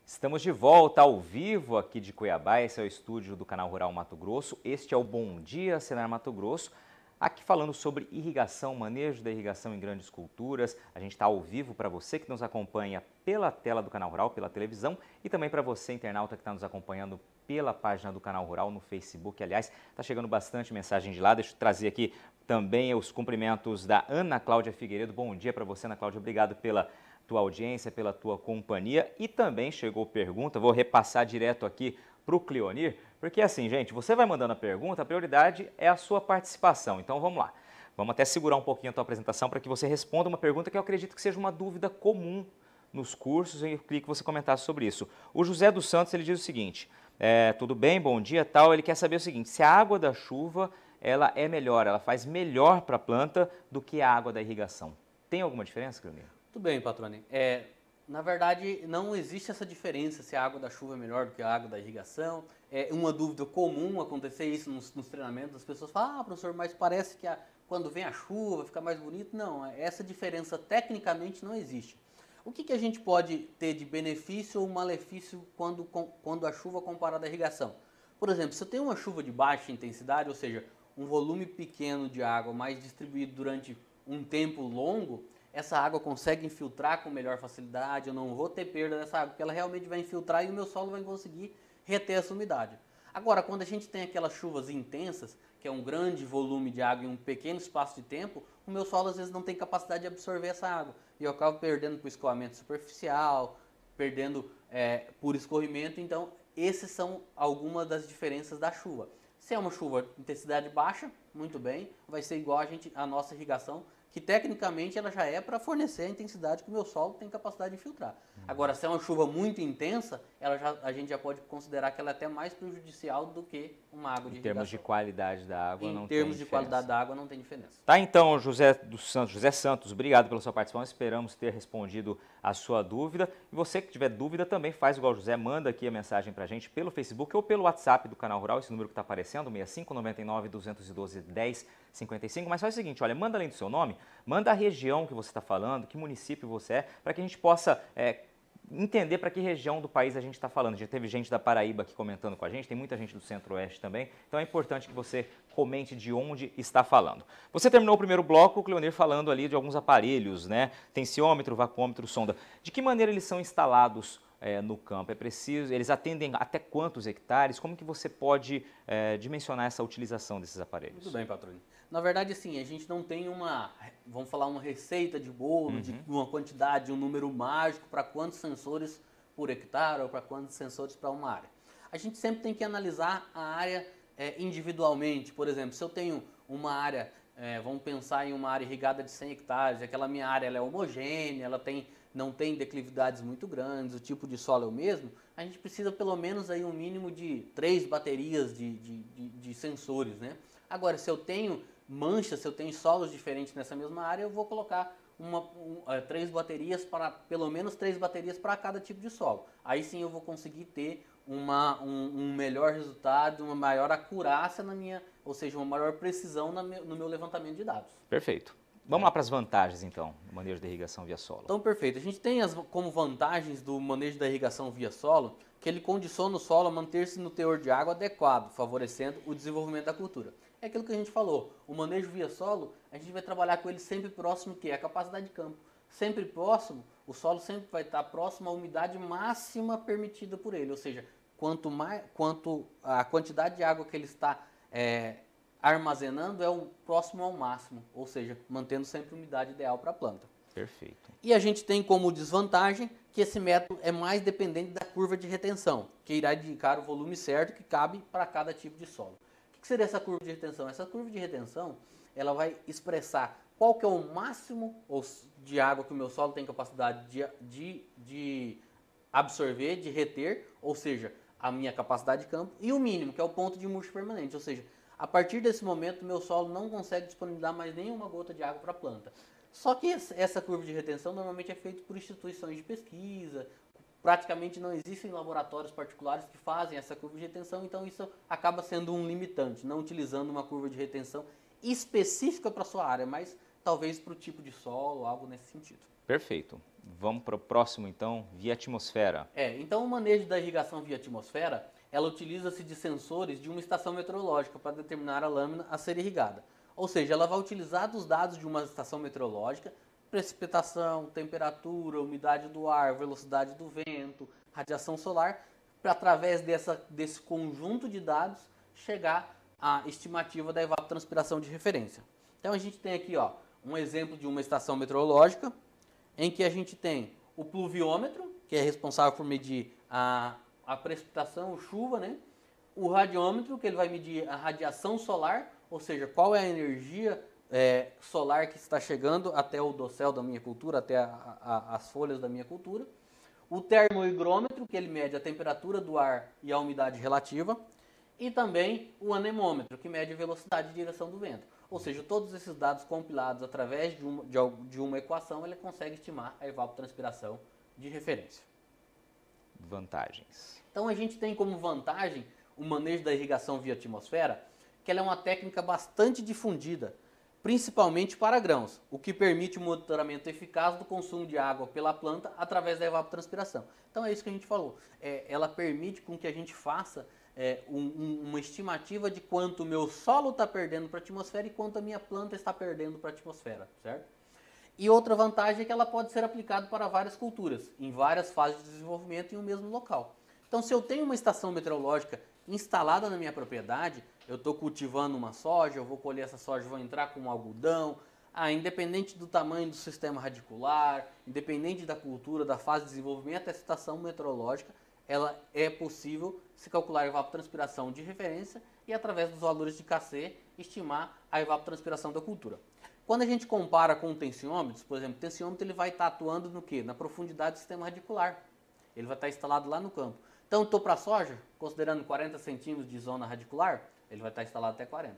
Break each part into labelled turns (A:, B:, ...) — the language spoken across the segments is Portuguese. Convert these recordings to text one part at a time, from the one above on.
A: Estamos de volta ao vivo aqui de Cuiabá, esse é o estúdio do Canal Rural Mato Grosso, este é o Bom Dia Senar Mato Grosso, aqui falando sobre irrigação, manejo da irrigação em grandes culturas. A gente está ao vivo para você que nos acompanha pela tela do Canal Rural, pela televisão, e também para você, internauta, que está nos acompanhando pela página do Canal Rural no Facebook. Aliás, está chegando bastante mensagem de lá. Deixa eu trazer aqui também os cumprimentos da Ana Cláudia Figueiredo. Bom dia para você, Ana Cláudia, obrigado pela tua audiência, pela tua companhia. E também chegou pergunta, vou repassar direto aqui para o Cleonir, porque assim, gente, você vai mandando a pergunta, a prioridade é a sua participação. Então vamos lá, vamos até segurar um pouquinho a tua apresentação para que você responda uma pergunta que eu acredito que seja uma dúvida comum nos cursos, e eu queria que você comentasse sobre isso. O José dos Santos, ele diz o seguinte, tudo bem, bom dia, tal, ele quer saber o seguinte, se a água da chuva, ela é melhor, ela faz melhor para a planta do que a água da irrigação. Tem alguma diferença, Cleonir?
B: Tudo bem, Patrone. Na verdade, não existe essa diferença se a água da chuva é melhor do que a água da irrigação. É uma dúvida comum acontecer isso nos treinamentos. As pessoas falam, professor, mas parece que quando vem a chuva fica mais bonito. Não, essa diferença tecnicamente não existe. O que a gente pode ter de benefício ou malefício quando a chuva comparada à irrigação? Por exemplo, se eu tenho uma chuva de baixa intensidade, ou seja, um volume pequeno de água mais distribuído durante um tempo longo, essa água consegue infiltrar com melhor facilidade, eu não vou ter perda dessa água, porque ela realmente vai infiltrar e o meu solo vai conseguir reter essa umidade. Agora, quando a gente tem aquelas chuvas intensas, que é um grande volume de água em um pequeno espaço de tempo, o meu solo às vezes não tem capacidade de absorver essa água. E eu acabo perdendo por escoamento superficial, perdendo por escorrimento. Então, essas são algumas das diferenças da chuva. Se é uma chuva de intensidade baixa, muito bem, vai ser igual a nossa irrigação, que tecnicamente ela já é para fornecer a intensidade que o meu solo tem capacidade de filtrar. Agora, se é uma chuva muito intensa, a gente já pode considerar que ela é até mais prejudicial do que uma água de irrigação.
A: Em termos de qualidade da água, não tem diferença.
B: Em termos de qualidade da água, não tem diferença.
A: Tá, então, José Santos, obrigado pela sua participação, esperamos ter respondido a sua dúvida. E você que tiver dúvida também faz igual o José, manda aqui a mensagem pra gente pelo Facebook ou pelo WhatsApp do Canal Rural, esse número que está aparecendo, 6599-212-1055. Mas faz o seguinte, olha, manda além do seu nome, manda a região que você está falando, que município você é, para que a gente possa entender para que região do país a gente está falando. Já teve gente da Paraíba aqui comentando com a gente, tem muita gente do Centro-Oeste também, então é importante que você comente de onde está falando. Você terminou o primeiro bloco, o Cleonir, falando ali de alguns aparelhos, né? Tensiômetro, vacuômetro, sonda. De que maneira eles são instalados no campo? É preciso, eles atendem até quantos hectares? Como que você pode dimensionar essa utilização desses aparelhos?
B: Tudo bem, patrônio. Na verdade, assim, a gente não tem uma receita de bolo, de uma quantidade, um número mágico para quantos sensores por hectare ou para quantos sensores para uma área. A gente sempre tem que analisar a área individualmente. Por exemplo, se eu tenho uma área, vamos pensar em uma área irrigada de 100 hectares, aquela minha área ela é homogênea, não tem declividades muito grandes, o tipo de solo é o mesmo, a gente precisa pelo menos aí um mínimo de 3 baterias de sensores, né? Agora, se eu tenho manchas, se eu tenho solos diferentes nessa mesma área, eu vou colocar pelo menos 3 baterias para cada tipo de solo. Aí sim eu vou conseguir ter um melhor resultado, uma maior acurácia ou seja, uma maior precisão no meu levantamento de dados.
A: Perfeito. Vamos lá para as vantagens, então, do manejo da irrigação via solo.
B: Então, perfeito. A gente tem como vantagens do manejo da irrigação via solo que ele condiciona o solo a manter-se no teor de água adequado, favorecendo o desenvolvimento da cultura. É aquilo que a gente falou, o manejo via solo, a gente vai trabalhar com ele sempre próximo à capacidade de campo. Sempre próximo, o solo sempre vai estar próximo à umidade máxima permitida por ele, ou seja, quanto a quantidade de água que ele está armazenando é o próximo ao máximo, ou seja, mantendo sempre a umidade ideal para a planta.
A: Perfeito.
B: E a gente tem como desvantagem que esse método é mais dependente da curva de retenção, que irá indicar o volume certo que cabe para cada tipo de solo. O que seria essa curva de retenção? Essa curva de retenção ela vai expressar qual que é o máximo de água que o meu solo tem capacidade de absorver, de reter, ou seja, a minha capacidade de campo, e o mínimo, que é o ponto de murcho permanente, ou seja, a partir desse momento o meu solo não consegue disponibilizar mais nenhuma gota de água para a planta. Só que essa curva de retenção normalmente é feita por instituições de pesquisa, praticamente não existem laboratórios particulares que fazem essa curva de retenção, então isso acaba sendo um limitante, não utilizando uma curva de retenção específica para a sua área, mas talvez para o tipo de solo, algo nesse sentido.
A: Perfeito. Vamos para o próximo, então, via atmosfera.
B: Então o manejo da irrigação via atmosfera, ela utiliza-se de sensores de uma estação meteorológica para determinar a lâmina a ser irrigada. Ou seja, ela vai utilizar dos dados de uma estação meteorológica, precipitação, temperatura, umidade do ar, velocidade do vento, radiação solar, para através desse conjunto de dados chegar à estimativa da evapotranspiração de referência. Então a gente tem aqui um exemplo de uma estação meteorológica, em que a gente tem o pluviômetro, que é responsável por medir a precipitação, chuva, né? O radiômetro, que ele vai medir a radiação solar, ou seja, qual é a energia solar que está chegando até o dossel da minha cultura, até as folhas da minha cultura. O termohigrômetro, que ele mede a temperatura do ar e a umidade relativa. E também o anemômetro, que mede a velocidade e direção do vento. Ou seja, todos esses dados compilados através de uma equação, ele consegue estimar a evapotranspiração de referência.
A: Vantagens.
B: Então a gente tem como vantagem o manejo da irrigação via atmosfera, que ela é uma técnica bastante difundida, principalmente para grãos, o que permite o monitoramento eficaz do consumo de água pela planta através da evapotranspiração. Então é isso que a gente falou. Ela permite com que a gente faça uma estimativa de quanto o meu solo está perdendo para a atmosfera e quanto a minha planta está perdendo para a atmosfera, certo? E outra vantagem é que ela pode ser aplicada para várias culturas, em várias fases de desenvolvimento em um mesmo local. Então, se eu tenho uma estação meteorológica instalada na minha propriedade, eu estou cultivando uma soja, eu vou colher essa soja, vou entrar com um algodão, independente do tamanho do sistema radicular, independente da cultura, da fase de desenvolvimento, essa estação meteorológica, ela é possível se calcular a evapotranspiração de referência e, através dos valores de Kc, estimar a evapotranspiração da cultura. Quando a gente compara com tensiômetros, por exemplo, o tensiômetro ele vai estar atuando no quê? Na profundidade do sistema radicular. Ele vai estar instalado lá no campo. Então, estou para a soja, considerando 40 centímetros de zona radicular, ele vai estar instalado até 40.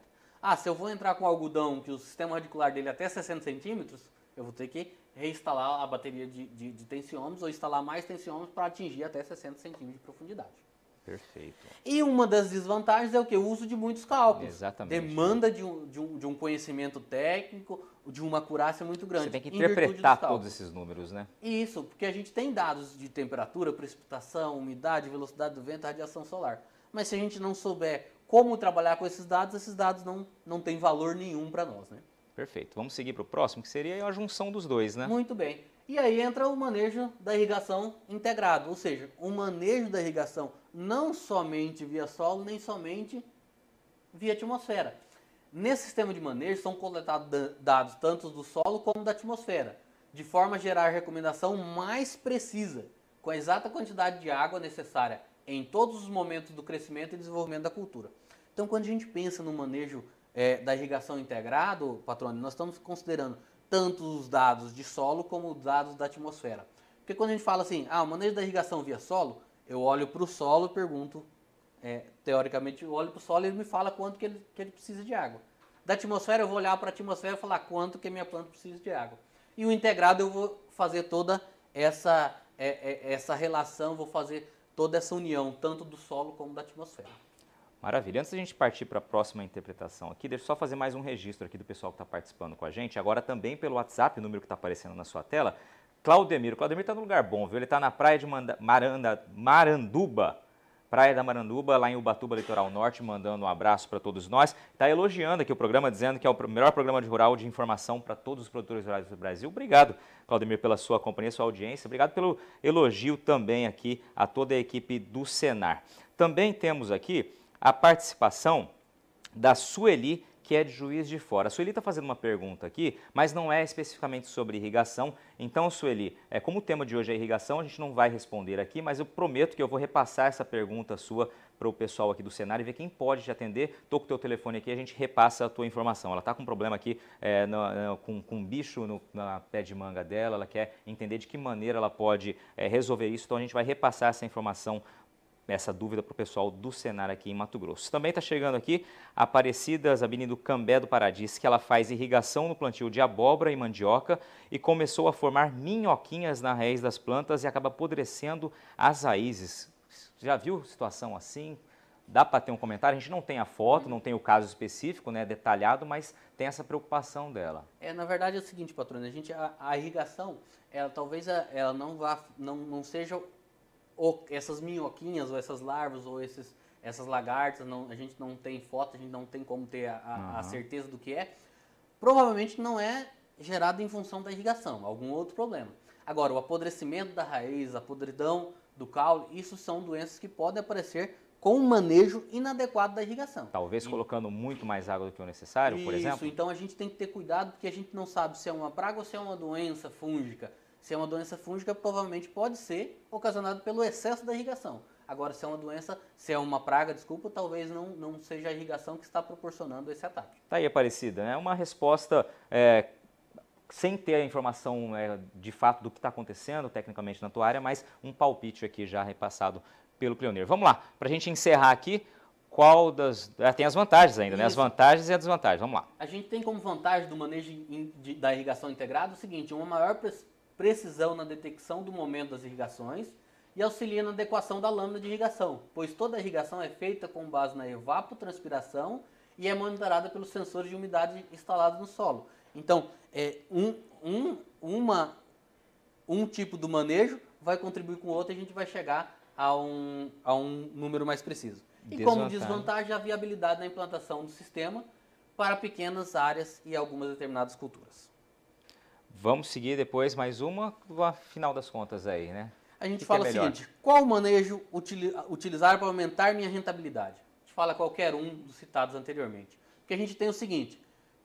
B: Se eu vou entrar com algodão, que o sistema radicular dele é até 60 centímetros, eu vou ter que reinstalar a bateria de tensiômetros ou instalar mais tensiômetros para atingir até 60 centímetros de profundidade.
A: Perfeito.
B: E uma das desvantagens é o que? O uso de muitos cálculos.
A: Exatamente.
B: Demanda de um conhecimento técnico, de uma acurácia muito grande.
A: Você tem que interpretar todos esses números, né?
B: Isso, porque a gente tem dados de temperatura, precipitação, umidade, velocidade do vento, radiação solar. Mas se a gente não souber como trabalhar com esses dados não têm valor nenhum para nós, né?
A: Perfeito. Vamos seguir para o próximo, que seria a junção dos dois, né?
B: Muito bem. E aí entra o manejo da irrigação integrado, ou seja, o manejo da irrigação não somente via solo, nem somente via atmosfera. Nesse sistema de manejo são coletados dados tanto do solo como da atmosfera, de forma a gerar recomendação mais precisa, com a exata quantidade de água necessária em todos os momentos do crescimento e desenvolvimento da cultura. Então, quando a gente pensa no manejo da irrigação integrado, Patrônio, nós estamos considerando tanto os dados de solo como os dados da atmosfera. Porque quando a gente fala assim, o manejo da irrigação via solo, eu olho para o solo e pergunto, teoricamente, eu olho para o solo e ele me fala quanto que ele precisa de água. Da atmosfera, eu vou olhar para a atmosfera e falar quanto que a minha planta precisa de água. E o integrado, eu vou fazer toda essa relação, vou fazer toda essa união, tanto do solo como da atmosfera.
A: Maravilha. Antes da gente partir para a próxima interpretação aqui, deixa eu só fazer mais um registro aqui do pessoal que está participando com a gente. Agora também pelo WhatsApp, o número que está aparecendo na sua tela. Claudemiro. O Claudemiro está no lugar bom, viu? Ele está na praia de Maranduba. Praia da Maranduba, lá em Ubatuba, Litoral Norte, mandando um abraço para todos nós. Está elogiando aqui o programa, dizendo que é o melhor programa de rural de informação para todos os produtores rurais do Brasil. Obrigado, Claudemiro, pela sua companhia, sua audiência. Obrigado pelo elogio também aqui a toda a equipe do Senar. Também temos aqui a participação da Sueli, que é de Juiz de Fora. A Sueli está fazendo uma pergunta aqui, mas não é especificamente sobre irrigação. Então, Sueli, como o tema de hoje é irrigação, a gente não vai responder aqui, mas eu prometo que eu vou repassar essa pergunta sua para o pessoal aqui do Senar e ver quem pode te atender. Estou com o teu telefone aqui, a gente repassa a tua informação. Ela está com um problema aqui com um bicho na pé de manga dela, ela quer entender de que maneira ela pode resolver isso, então a gente vai repassar essa informação, essa dúvida para o pessoal do Senar aqui em Mato Grosso. Também está chegando aqui a Aparecida Zabini do Cambé do Pará, diz que ela faz irrigação no plantio de abóbora e mandioca e começou a formar minhoquinhas na raiz das plantas e acaba apodrecendo as raízes. Já viu situação assim? dá para ter um comentário? A gente não tem a foto, não tem o caso específico, né, detalhado, mas tem essa preocupação dela.
B: Na verdade é o seguinte, patrônio, a irrigação, ela talvez ela não seja essas minhoquinhas, ou essas larvas, ou essas lagartas, a gente não tem foto, a gente não tem como ter a certeza do que é. Provavelmente não é gerado em função da irrigação, algum outro problema. Agora, o apodrecimento da raiz, a podridão do caule, isso são doenças que podem aparecer com um manejo inadequado da irrigação.
A: Talvez colocando muito mais água do que o necessário, por exemplo?
B: Isso, então a gente tem que ter cuidado, porque a gente não sabe se é uma praga ou se é uma doença fúngica. Se é uma doença fúngica, provavelmente pode ser ocasionada pelo excesso da irrigação. Agora, se é uma doença, se é uma praga, desculpa, talvez não seja a irrigação que está proporcionando esse ataque.
A: Tá aí, Aparecida, né? Uma resposta sem ter a informação de fato do que está acontecendo tecnicamente na tua área, mas um palpite aqui já repassado pelo Cleonir. Vamos lá, para a gente encerrar aqui, qual das... tem as vantagens ainda, né? As vantagens e as desvantagens, vamos lá.
B: A gente tem como vantagem do manejo da irrigação integrada o seguinte, uma maior precisão na detecção do momento das irrigações e auxilia na adequação da lâmina de irrigação, pois toda a irrigação é feita com base na evapotranspiração e é monitorada pelos sensores de umidade instalados no solo. Então, um tipo do manejo vai contribuir com o outro e a gente vai chegar a um número mais preciso. E como desvantagem, a viabilidade na implantação do sistema para pequenas áreas e algumas determinadas culturas.
A: Vamos seguir depois mais uma, no final das contas aí, né?
B: A gente fala o seguinte, qual manejo utilizar para aumentar minha rentabilidade? A gente fala qualquer um dos citados anteriormente. Porque a gente tem o seguinte,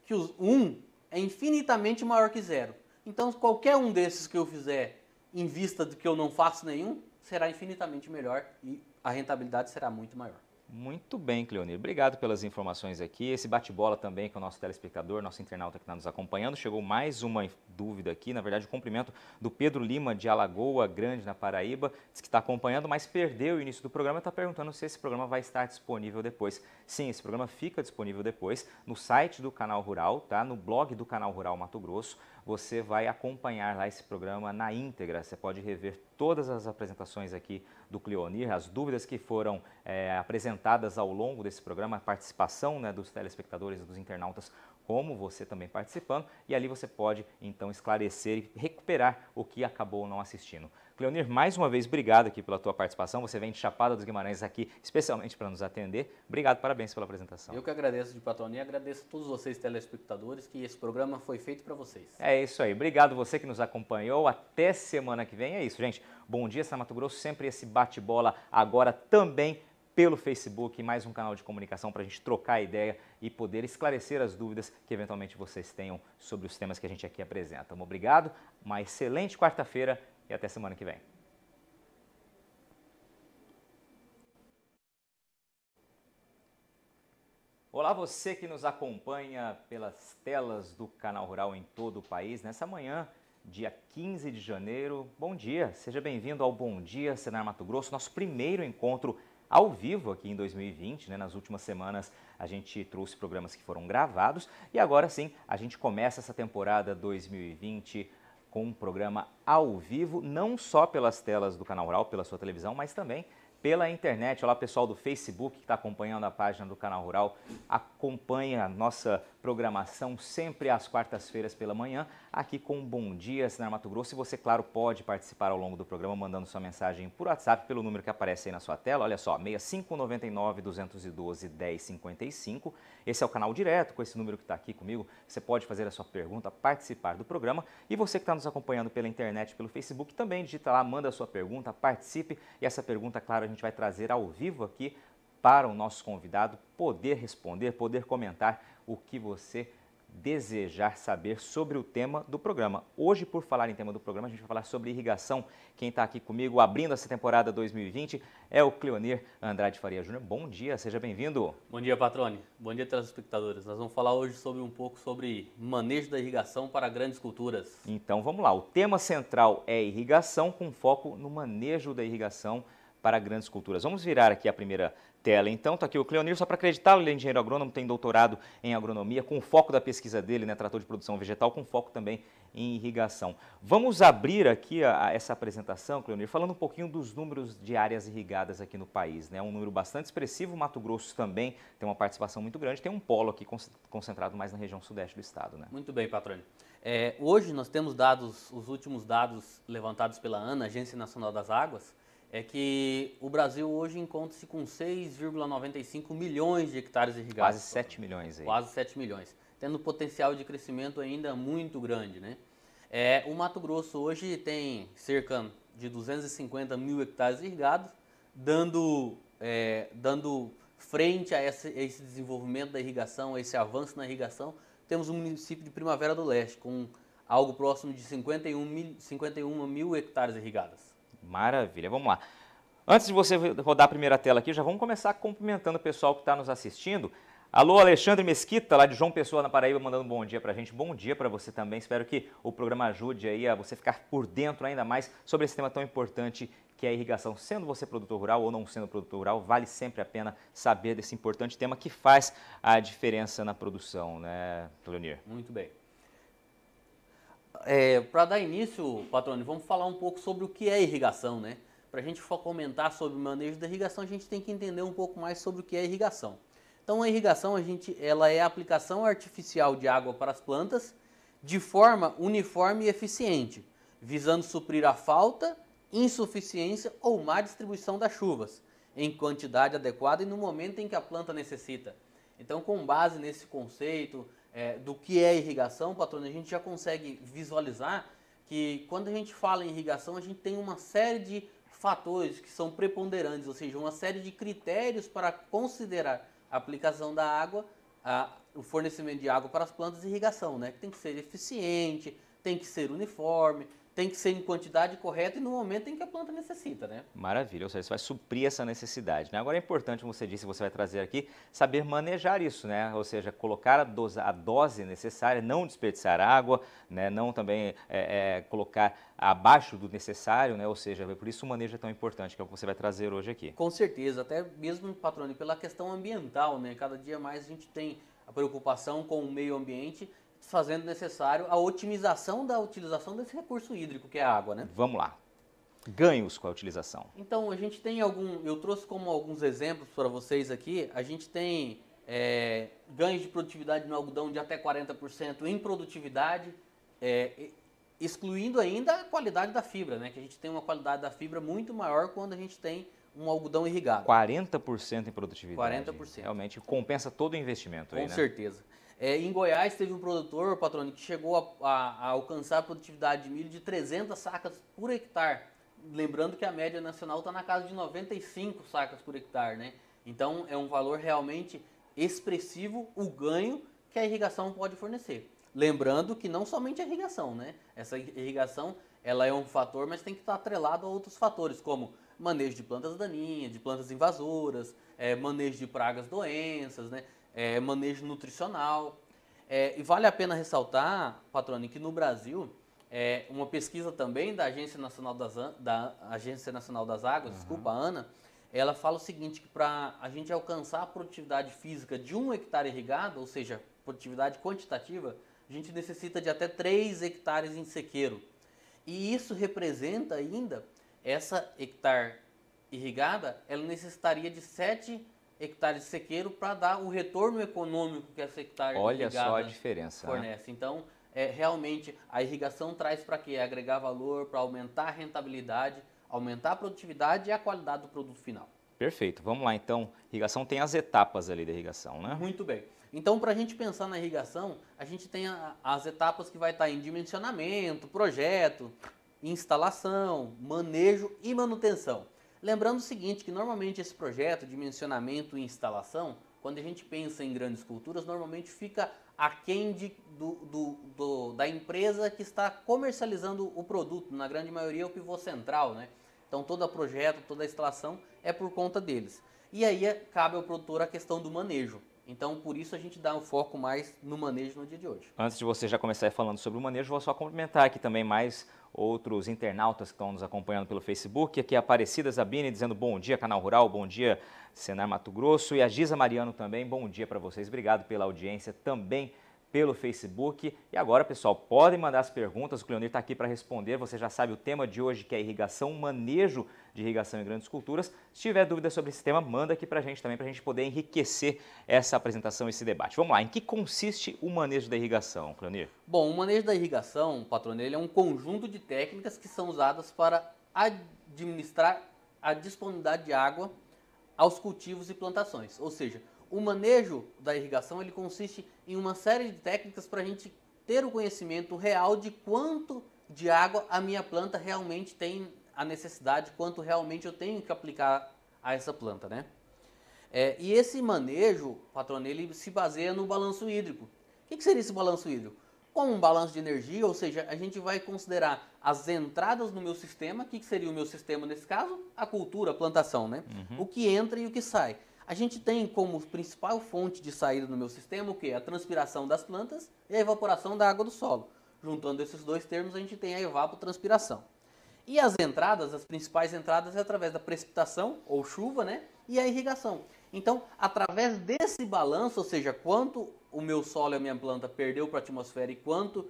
B: que o 1 é infinitamente maior que 0. Então, qualquer um desses que eu fizer em vista de que eu não faço nenhum, será infinitamente melhor e a rentabilidade será muito maior.
A: Muito bem, Cleonir. Obrigado pelas informações aqui. Esse bate-bola também com o nosso telespectador, nosso internauta que está nos acompanhando. Chegou mais uma dúvida aqui, na verdade, o cumprimento do Pedro Lima, de Alagoa Grande, na Paraíba. Diz que está acompanhando, mas perdeu o início do programa e está perguntando se esse programa vai estar disponível depois. Sim, esse programa fica disponível depois no site do Canal Rural, tá? No blog do Canal Rural Mato Grosso. Você vai acompanhar lá esse programa na íntegra. Você pode rever todas as apresentações aqui do Cleonir, as dúvidas que foram apresentadas ao longo desse programa, a participação, né, dos telespectadores e dos internautas, como você também participando, e ali você pode então esclarecer e recuperar o que acabou não assistindo. Cleonir, mais uma vez, obrigado aqui pela tua participação. Você vem de Chapada dos Guimarães aqui, especialmente para nos atender. Obrigado, parabéns pela apresentação.
B: Eu que agradeço, de patrão, e agradeço a todos vocês, telespectadores, que esse programa foi feito para vocês.
A: É isso aí. Obrigado você que nos acompanhou. Até semana que vem. É isso, gente. Bom dia, Sena Mato Grosso. Sempre esse bate-bola agora também pelo Facebook, mais um canal de comunicação para a gente trocar ideia e poder esclarecer as dúvidas que eventualmente vocês tenham sobre os temas que a gente aqui apresenta. Obrigado, uma excelente quarta-feira e até semana que vem. Olá, você que nos acompanha pelas telas do Canal Rural em todo o país, nessa manhã, dia 15 de janeiro. Bom dia, seja bem-vindo ao Bom Dia Senar Mato Grosso, nosso primeiro encontro ao vivo aqui em 2020, né? Nas últimas semanas a gente trouxe programas que foram gravados e agora sim a gente começa essa temporada 2020 com um programa ao vivo, não só pelas telas do Canal Rural, pela sua televisão, mas também pela internet. Olá, pessoal do Facebook que está acompanhando a página do Canal Rural, acompanha a nossa programação sempre às quartas-feiras pela manhã, aqui com um Bom Dia Senar Mato Grosso. E você, claro, pode participar ao longo do programa mandando sua mensagem por WhatsApp pelo número que aparece aí na sua tela. Olha só, 6599-212-1055. Esse é o canal direto, com esse número que está aqui comigo. Você pode fazer a sua pergunta, participar do programa. E você que está nos acompanhando pela internet, pelo Facebook, também digita lá, manda a sua pergunta, participe. E essa pergunta, claro, a gente vai trazer ao vivo aqui para o nosso convidado poder responder, poder comentar o que você desejar saber sobre o tema do programa. Hoje, por falar em tema do programa, a gente vai falar sobre irrigação. Quem está aqui comigo abrindo essa temporada 2020 é o Cleonir Andrade Faria Júnior. Bom dia, seja bem-vindo.
B: Bom dia, Patrone. Bom dia, telespectadores. Nós vamos falar hoje um pouco sobre manejo da irrigação para grandes culturas.
A: Então vamos lá, o tema central é irrigação, com foco no manejo da irrigação para grandes culturas. Vamos virar aqui a primeira tela. Então, está aqui o Cleonir, só para acreditá-lo, ele é engenheiro agrônomo, tem doutorado em agronomia, com foco da pesquisa dele, né, trator de produção vegetal, com foco também em irrigação. Vamos abrir aqui essa apresentação, Cleonir, falando um pouquinho dos números de áreas irrigadas aqui no país, né? Um número bastante expressivo. O Mato Grosso também tem uma participação muito grande, tem um polo aqui concentrado mais na região sudeste do estado, né?
B: Muito bem, Patrônio. Hoje nós temos dados, os últimos dados levantados pela ANA, Agência Nacional das Águas, é que o Brasil hoje encontra-se com 6,95 milhões de hectares irrigados.
A: Quase 7 milhões aí.
B: Quase 7 milhões. Tendo potencial de crescimento ainda muito grande, né? O Mato Grosso hoje tem cerca de 250 mil hectares irrigados, dando frente a esse desenvolvimento da irrigação, a esse avanço na irrigação. Temos o município de Primavera do Leste, com algo próximo de 51 mil hectares irrigadas.
A: Maravilha, vamos lá. Antes de você rodar a primeira tela aqui, já vamos começar cumprimentando o pessoal que está nos assistindo. Alô, Alexandre Mesquita, lá de João Pessoa, na Paraíba, mandando um bom dia pra gente. Bom dia para você também. Espero que o programa ajude aí a você ficar por dentro ainda mais sobre esse tema tão importante que é a irrigação. Sendo você produtor rural ou não sendo produtor rural, vale sempre a pena saber desse importante tema que faz a diferença na produção, né, Cleonir?
B: Muito bem. Para dar início, Patrônio, vamos falar um pouco sobre o que é irrigação, né? Para a gente comentar sobre o manejo da irrigação, a gente tem que entender um pouco mais sobre o que é irrigação. Então, a irrigação, ela é a aplicação artificial de água para as plantas de forma uniforme e eficiente, visando suprir a falta, insuficiência ou má distribuição das chuvas, em quantidade adequada e no momento em que a planta necessita. Então, com base nesse conceito do que é irrigação, Patrônio, a gente já consegue visualizar que quando a gente fala em irrigação, a gente tem uma série de fatores que são preponderantes, ou seja, uma série de critérios para considerar a aplicação da água, o fornecimento de água para as plantas e irrigação, né? Que tem que ser eficiente, tem que ser uniforme, tem que ser em quantidade correta e no momento em que a planta necessita, né?
A: Maravilha, ou seja, você vai suprir essa necessidade, né? Agora é importante, como você disse, você vai trazer aqui, saber manejar isso, né? Ou seja, colocar a dose necessária, não desperdiçar água, né? Não também colocar abaixo do necessário, né? Ou seja, por isso o manejo é tão importante, que é o que você vai trazer hoje aqui.
B: Com certeza, até mesmo, Patrônio, pela questão ambiental, né? Cada dia mais a gente tem a preocupação com o meio ambiente, fazendo necessário a otimização da utilização desse recurso hídrico que é a água, né?
A: Vamos lá. Ganhos com a utilização.
B: Então, a gente tem eu trouxe como alguns exemplos para vocês aqui, a gente tem ganhos de produtividade no algodão de até 40% em produtividade, excluindo ainda a qualidade da fibra, né? Que a gente tem uma qualidade da fibra muito maior quando a gente tem um algodão irrigado.
A: 40% em produtividade.
B: 40%.
A: Realmente compensa todo o investimento aí, né?
B: Com certeza. Em Goiás teve um produtor, Patrônio, que chegou a alcançar a produtividade de milho de 300 sacas por hectare. Lembrando que a média nacional está na casa de 95 sacas por hectare, né? Então é um valor realmente expressivo o ganho que a irrigação pode fornecer. Lembrando que não somente a irrigação, né? Essa irrigação ela é um fator, mas tem que estar atrelado a outros fatores, como manejo de plantas daninhas, de plantas invasoras, manejo de pragas, doenças, né? Manejo nutricional. E vale a pena ressaltar, Patrônio, que no Brasil, uma pesquisa também da Agência Nacional das Águas, desculpa, a ANA, ela fala o seguinte, que para a gente alcançar a produtividade física de 1 hectare irrigado, ou seja, produtividade quantitativa, a gente necessita de até 3 hectares em sequeiro. E isso representa ainda, essa hectare irrigada, ela necessitaria de 7 hectares de sequeiro para dar o retorno econômico que essa hectare
A: Olha
B: irrigada
A: só a diferença,
B: fornece.
A: Né?
B: Então, realmente, a irrigação traz para quê? Agregar valor, para aumentar a rentabilidade, aumentar a produtividade e a qualidade do produto final.
A: Perfeito. Vamos lá, então. Irrigação tem as etapas ali da irrigação, né?
B: Muito bem. Então, para a gente pensar na irrigação, a gente tem as etapas que vai estar em dimensionamento, projeto, instalação, manejo e manutenção. Lembrando o seguinte, que normalmente esse projeto, dimensionamento e instalação, quando a gente pensa em grandes culturas, normalmente fica aquém da empresa que está comercializando o produto. Na grande maioria é o pivô central, né? Então todo o projeto, toda a instalação é por conta deles. E aí cabe ao produtor a questão do manejo. Então, por isso a gente dá um foco mais no manejo no dia de hoje.
A: Antes de você já começar falando sobre o manejo, vou só complementar aqui também mais outros internautas que estão nos acompanhando pelo Facebook. Aqui a Aparecida Zabini dizendo bom dia, Canal Rural, bom dia, Senar Mato Grosso. E a Giza Mariano também, bom dia para vocês. Obrigado pela audiência também pelo Facebook. E agora, pessoal, podem mandar as perguntas, o Cleonir está aqui para responder. Você já sabe o tema de hoje, que é irrigação, manejo de irrigação em grandes culturas. Se tiver dúvida sobre esse tema, manda aqui para a gente também, para a gente poder enriquecer essa apresentação, esse debate. Vamos lá, em que consiste o manejo da irrigação, Cleonir?
B: Bom, o manejo da irrigação, patrônio, ele é um conjunto de técnicas que são usadas para administrar a disponibilidade de água aos cultivos e plantações. Ou seja, o manejo da irrigação ele consiste em uma série de técnicas para a gente ter o conhecimento real de quanto de água a minha planta realmente tem a necessidade, quanto realmente eu tenho que aplicar a essa planta, né? E esse manejo, patrônio, ele se baseia no balanço hídrico. O que seria esse balanço hídrico? Como um balanço de energia, ou seja, a gente vai considerar as entradas no meu sistema. O que seria o meu sistema nesse caso? A cultura, a plantação, né? O que entra e o que sai. A gente tem como principal fonte de saída no meu sistema o quê? A transpiração das plantas e a evaporação da água do solo. Juntando esses dois termos, a gente tem a evapotranspiração. E as entradas, as principais entradas é através da precipitação, ou chuva, né? E a irrigação. Então, através desse balanço, ou seja, quanto o meu solo e a minha planta perdeu para a atmosfera e quanto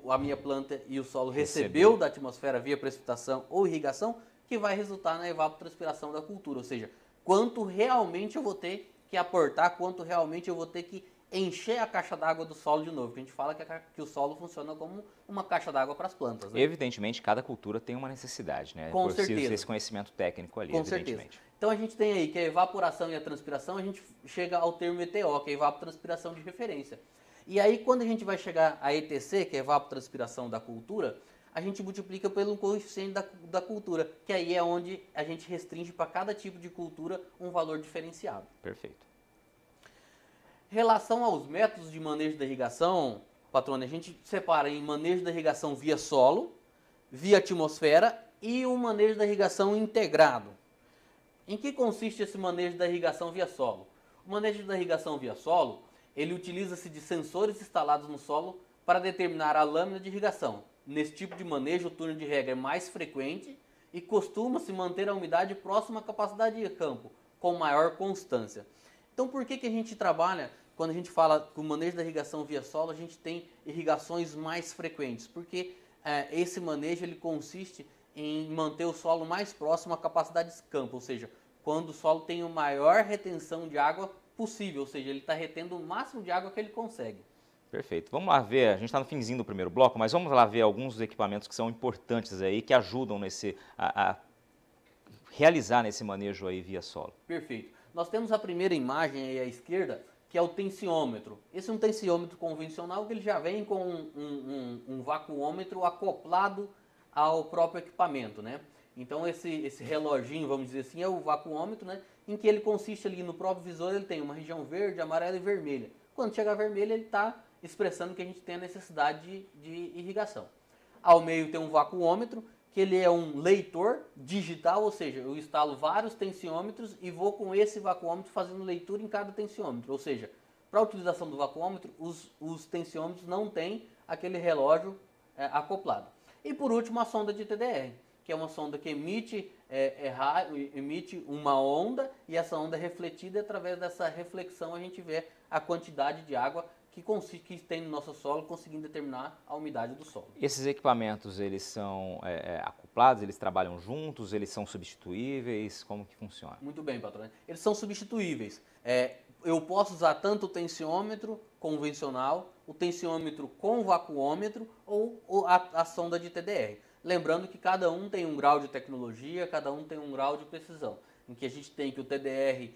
B: a minha planta e o solo recebeu da atmosfera via precipitação ou irrigação, que vai resultar na evapotranspiração da cultura, ou seja, quanto realmente eu vou ter que aportar, quanto realmente eu vou ter que encher a caixa d'água do solo de novo. Porque a gente fala que o solo funciona como uma caixa d'água para as plantas, né?
A: Evidentemente, cada cultura tem uma necessidade, né?
B: Com
A: Precisa
B: certeza.
A: desse conhecimento técnico ali,
B: Com
A: evidentemente.
B: certeza. Então a gente tem aí que a evaporação e a transpiração, a gente chega ao termo ETO, que é a evapotranspiração de referência. E aí quando a gente vai chegar a ETC, que é a evapotranspiração da cultura, a gente multiplica pelo coeficiente da cultura, que aí é onde a gente restringe para cada tipo de cultura um valor diferenciado.
A: Perfeito.
B: Relação aos métodos de manejo da irrigação, patrônio, a gente separa em manejo da irrigação via solo, via atmosfera e o manejo da irrigação integrado. Em que consiste esse manejo da irrigação via solo? O manejo da irrigação via solo, ele utiliza-se de sensores instalados no solo para determinar a lâmina de irrigação. Nesse tipo de manejo, o turno de rega é mais frequente e costuma-se manter a umidade próxima à capacidade de campo, com maior constância. Então, por que a gente trabalha, quando a gente fala que o manejo da irrigação via solo, a gente tem irrigações mais frequentes? Porque esse manejo ele consiste em manter o solo mais próximo à capacidade de campo, ou seja, quando o solo tem a maior retenção de água possível, ou seja, ele está retendo o máximo de água que ele consegue.
A: Perfeito. Vamos lá ver, a gente está no finzinho do primeiro bloco, mas vamos lá ver alguns dos equipamentos que são importantes aí, que ajudam a realizar nesse manejo aí via solo.
B: Perfeito. Nós temos a primeira imagem aí à esquerda, que é o tensiômetro. Esse é um tensiômetro convencional que ele já vem com um vacuômetro acoplado ao próprio equipamento, né? Então esse reloginho, vamos dizer assim, é o vacuômetro, né? Em que ele consiste ali no próprio visor, ele tem uma região verde, amarela e vermelha. Quando chega a vermelha, ele está expressando que a gente tem a necessidade de irrigação. Ao meio tem um vacuômetro, que ele é um leitor digital, ou seja, eu instalo vários tensiômetros e vou com esse vacuômetro fazendo leitura em cada tensiômetro. Ou seja, para a utilização do vacuômetro, os tensiômetros não têm aquele relógio acoplado. E por último, a sonda de TDR, que é uma sonda que emite uma onda e essa onda é refletida e através dessa reflexão a gente vê a quantidade de água que tem no nosso solo, conseguindo determinar a umidade do solo.
A: Esses equipamentos, eles são acoplados, eles trabalham juntos, eles são substituíveis, como que funciona?
B: Muito bem, patrão. Eles são substituíveis. Eu posso usar tanto o tensiômetro convencional, o tensiômetro com vacuômetro ou a sonda de TDR. Lembrando que cada um tem um grau de tecnologia, cada um tem um grau de precisão. Em que a gente tem que o TDR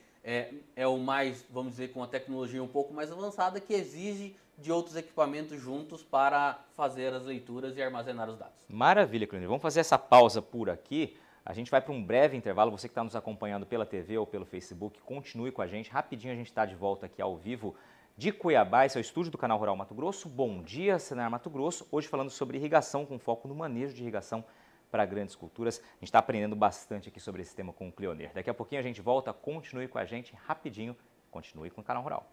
B: é o mais, vamos dizer, com a tecnologia um pouco mais avançada, que exige de outros equipamentos juntos para fazer as leituras e armazenar os dados.
A: Maravilha, Cleonir. Vamos fazer essa pausa por aqui. A gente vai para um breve intervalo. Você que está nos acompanhando pela TV ou pelo Facebook, continue com a gente. Rapidinho a gente está de volta aqui ao vivo de Cuiabá. Esse é o estúdio do Canal Rural Mato Grosso. Bom dia, Senar Mato Grosso. Hoje falando sobre irrigação, com foco no manejo de irrigação para grandes culturas. A gente está aprendendo bastante aqui sobre esse tema com o Cleonir. Daqui a pouquinho a gente volta. Continue com a gente rapidinho. Continue com o Canal Rural.